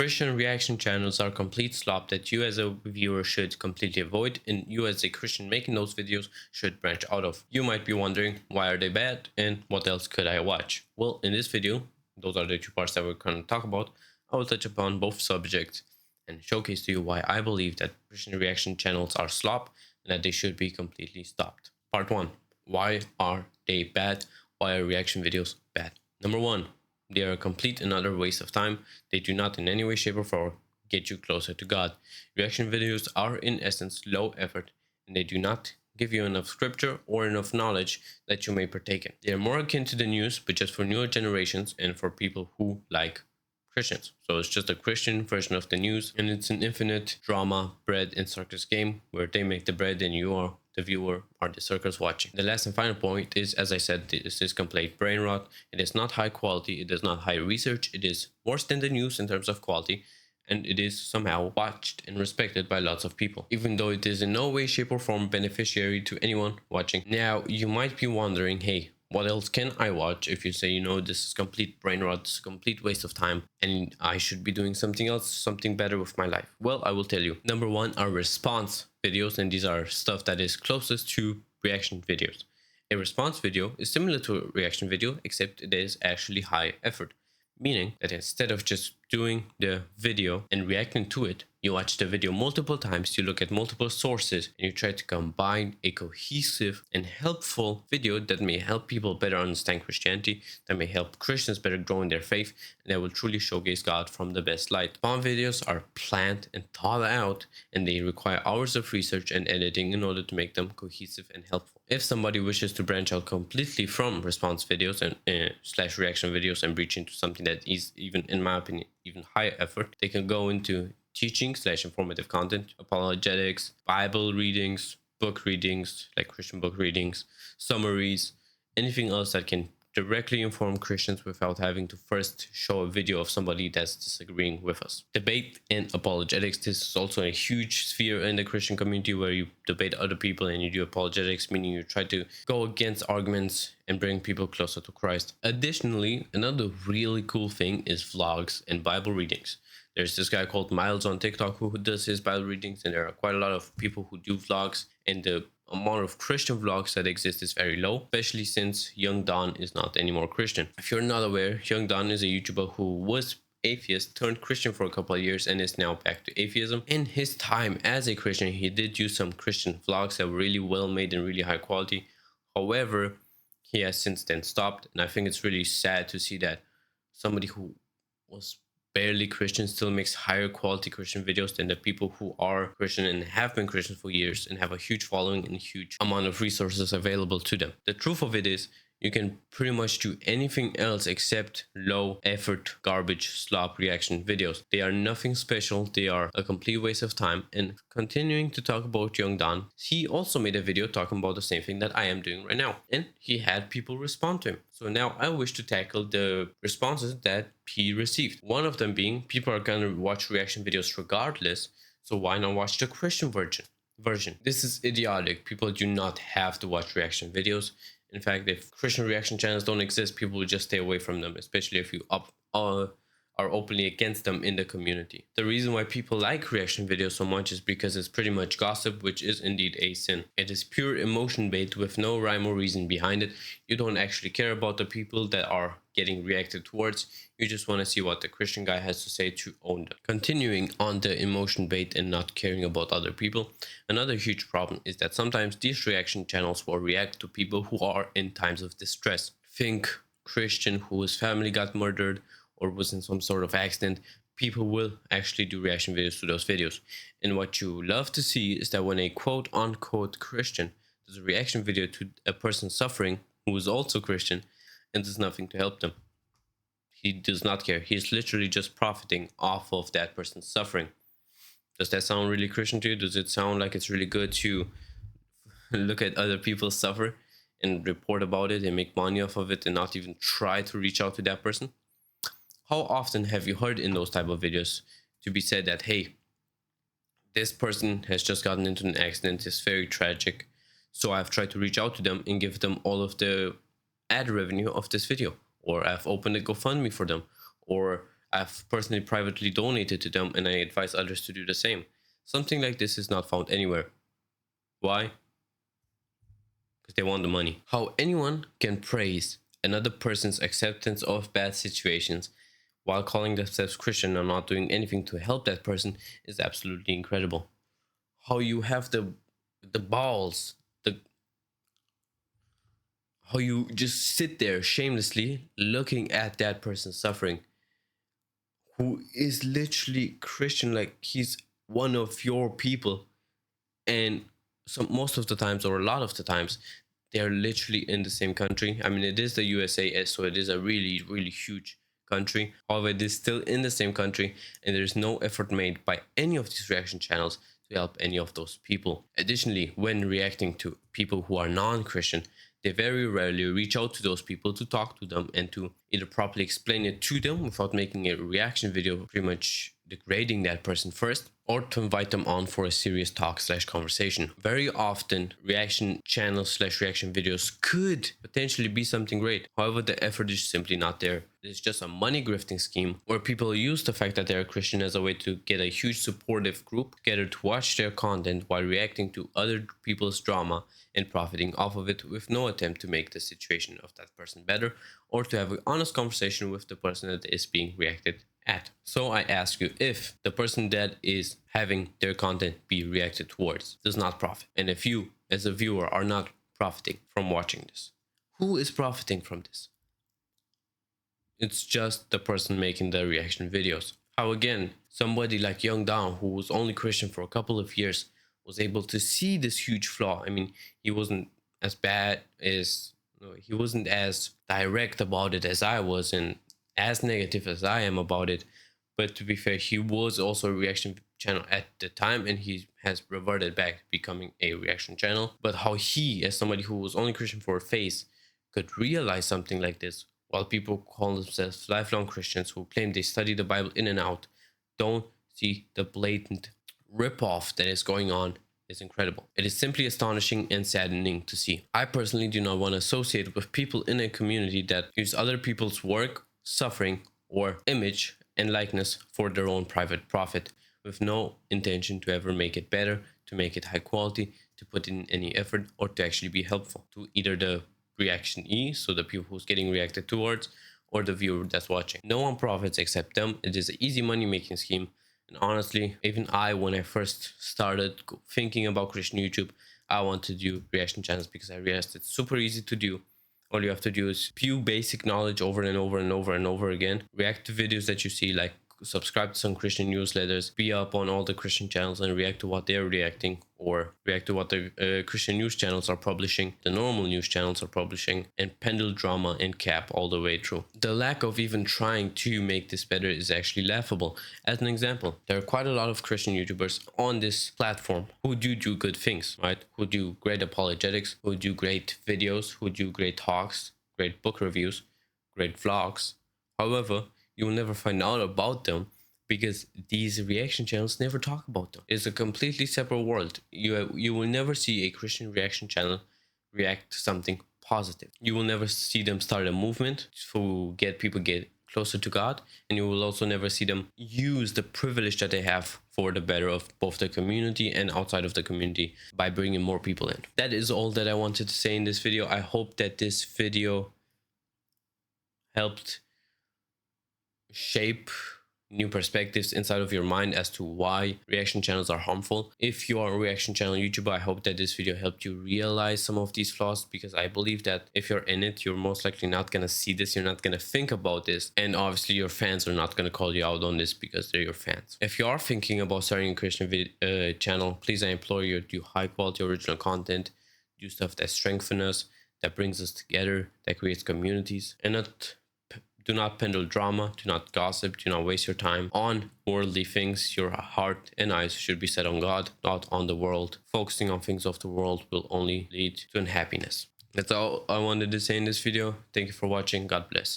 Christian reaction channels are complete slop that you as a viewer should completely avoid, and you as a Christian making those videos should branch out of. You might be wondering, why are they bad and what else could I watch? Well, in this video, those are the two parts that we're going to talk about. I will touch upon both subjects and showcase to you why I believe that Christian reaction channels are slop and that they should be completely stopped. Part 1. Why are they bad? Why are reaction videos bad? Number 1. They are a complete and utter waste of time. They do not in any way, shape, or form get you closer to God. Reaction videos are in essence low effort, and they do not give you enough scripture or enough knowledge that you may partake in. They are more akin to the news, but just for newer generations and for people who like Christians. So it's just a Christian version of the news, and it's an infinite drama, bread and circus game where they make the bread and you are the viewer or the circus watching. The last and final point is, as I said, this is complete brain rot. It is not high quality, it is not high research, it is worse than the news in terms of quality, and it is somehow watched and respected by lots of people, even though it is in no way, shape, or form beneficiary to anyone watching. Now, you might be wondering, hey, what else can I watch? If you say, this is complete brain rot, this is a complete waste of time, and I should be doing something else, something better with my life. Well, I will tell you. Number 1 are response videos, and these are stuff that is closest to reaction videos. A response video is similar to a reaction video, except it is actually high effort. Meaning that instead of just doing the video and reacting to it, you watch the video multiple times, you look at multiple sources, and you try to combine a cohesive and helpful video that may help people better understand Christianity, that may help Christians better grow in their faith, and that will truly showcase God from the best light. Spawn videos are planned and thought out, and they require hours of research and editing in order to make them cohesive and helpful. If somebody wishes to branch out completely from response videos and slash reaction videos and breach into something that is, even in my opinion, even higher effort, they can go into teaching slash informative content, apologetics, Bible readings, book readings, like Christian book readings, summaries, anything else that can directly inform Christians without having to first show a video of somebody that's disagreeing with us. Debate and apologetics. This is also a huge sphere in the Christian community where you debate other people and you do apologetics, meaning you try to go against arguments and bring people closer to Christ. Additionally, another really cool thing is vlogs and Bible readings. There's this guy called Miles on TikTok who does his Bible readings, and there are quite a lot of people who do vlogs, and the amount of Christian vlogs that exist is very low, especially since Young Don is not anymore Christian. If you're not aware, Young Don is a YouTuber who was atheist, turned Christian for a couple of years, and is now back to atheism. In his time as a Christian, he did do some Christian vlogs that were really well made and really high quality. However, he has since then stopped, and I think it's really sad to see that somebody who was barely Christian still makes higher quality Christian videos than the people who are Christian and have been Christian for years and have a huge following and a huge amount of resources available to them. The truth of it is, you can pretty much do anything else except low effort garbage slop reaction videos. They are nothing special, they are a complete waste of time. And continuing to talk about Young Don, he also made a video talking about the same thing that I am doing right now, and he had people respond to him. So now I wish to tackle the responses that he received. One of them being, people are gonna watch reaction videos regardless, so why not watch the Christian version? This is idiotic. People do not have to watch reaction videos. In fact, if Christian reaction channels don't exist, people will just stay away from them, especially if you are openly against them in the community. The reason why people like reaction videos so much is because it's pretty much gossip, which is indeed a sin. It is pure emotion bait with no rhyme or reason behind it. You don't actually care about the people that are getting reacted towards. You just want to see what the Christian guy has to say to own them. Continuing on the emotion bait and not caring about other people, another huge problem is that sometimes these reaction channels will react to people who are in times of distress. Think Christian whose family got murdered or was in some sort of accident. People will actually do reaction videos to those videos. And what you love to see is that when a quote unquote Christian does a reaction video to a person suffering who is also Christian and does nothing to help them, he does not care. He's literally just profiting off of that person's suffering. Does that sound really Christian to you? Does it sound like it's really good to look at other people suffer and report about it and make money off of it and not even try to reach out to that person? How often have you heard in those type of videos to be said that, hey, this person has just gotten into an accident, it's very tragic, so I've tried to reach out to them and give them all of the ad revenue of this video, or I've opened a GoFundMe for them, or I've personally privately donated to them, and I advise others to do the same. Something like this is not found anywhere. Why? Because they want the money. How anyone can praise another person's acceptance of bad situations while calling themselves Christian and not doing anything to help that person is absolutely incredible. How you have the balls, the how you just sit there shamelessly looking at that person suffering, who is literally Christian, like he's one of your people, and most of the times, or a lot of the times, they're literally in the same country. I mean, it is the USA, so it is a really, really huge country. However, it is still in the same country, and there's no effort made by any of these reaction channels to help any of those people. Additionally, when reacting to people who are non-Christian, they very rarely reach out to those people to talk to them and to either properly explain it to them without making a reaction video pretty much degrading that person first, or to invite them on for a serious talk / conversation. Very often, reaction channels / reaction videos could potentially be something great. However, the effort is simply not there. It's just a money grifting scheme where people use the fact that they're Christian as a way to get a huge supportive group together to watch their content while reacting to other people's drama and profiting off of it, with no attempt to make the situation of that person better or to have an honest conversation with the person that is being reacted at. So I ask you, if the person that is having their content be reacted towards does not profit, and if you as a viewer are not profiting from watching this, who is profiting from this? It's just the person making the reaction videos. How again, somebody like Young Down, who was only Christian for a couple of years, was able to see this huge flaw. I mean, he wasn't as bad as, no, he wasn't as direct about it as I was, and as negative as I am about it. But to be fair, he was also a reaction channel at the time, and he has reverted back to becoming a reaction channel. But how he, as somebody who was only Christian for a phase, could realize something like this, while people call themselves lifelong Christians who claim they study the Bible in and out, don't see the blatant ripoff that is going on, is incredible. It is simply astonishing and saddening to see. I personally do not want to associate with people in a community that use other people's work, suffering, or image and likeness for their own private profit, with no intention to ever make it better, to make it high quality, to put in any effort, or to actually be helpful to either the reactionee, so the people who's getting reacted towards, or the viewer that's watching. No one profits except them. It is an easy money making scheme. And honestly, even I, when I first started thinking about Christian YouTube, I wanted to do reaction channels because I realized it's super easy to do. All you have to do is spew basic knowledge over and over and over and over again. React to videos that you see, like subscribe to some Christian newsletters, be up on all the Christian channels and react to what they're reacting, or react to what the Christian news channels are publishing, the normal news channels are publishing, and pendle drama and cap all the way through. The lack of even trying to make this better is actually laughable. As an example, there are quite a lot of Christian YouTubers on this platform who do good things, right? Who do great apologetics, who do great videos, who do great talks, great book reviews, great vlogs. However, you will never find out about them because these reaction channels never talk about them. It's a completely separate world. You will never see a Christian reaction channel react to something positive. You will never see them start a movement to get people get closer to God, and you will also never see them use the privilege that they have for the better of both the community and outside of the community by bringing more people in. That is all that I wanted to say in this video. I hope that this video helped shape new perspectives inside of your mind as to why reaction channels are harmful. If you are a reaction channel YouTuber, I hope that this video helped you realize some of these flaws, because I believe that if you're in it, you're most likely not going to see this, you're not going to think about this, and obviously your fans are not going to call you out on this because they're your fans. If you are thinking about starting a Christian channel, please, I implore you to do high quality original content, do stuff that strengthens us, that brings us together, that creates communities, and do not peddle drama, do not gossip, do not waste your time on worldly things. Your heart and eyes should be set on God, not on the world. Focusing on things of the world will only lead to unhappiness. That's all I wanted to say in this video. Thank you for watching. God bless.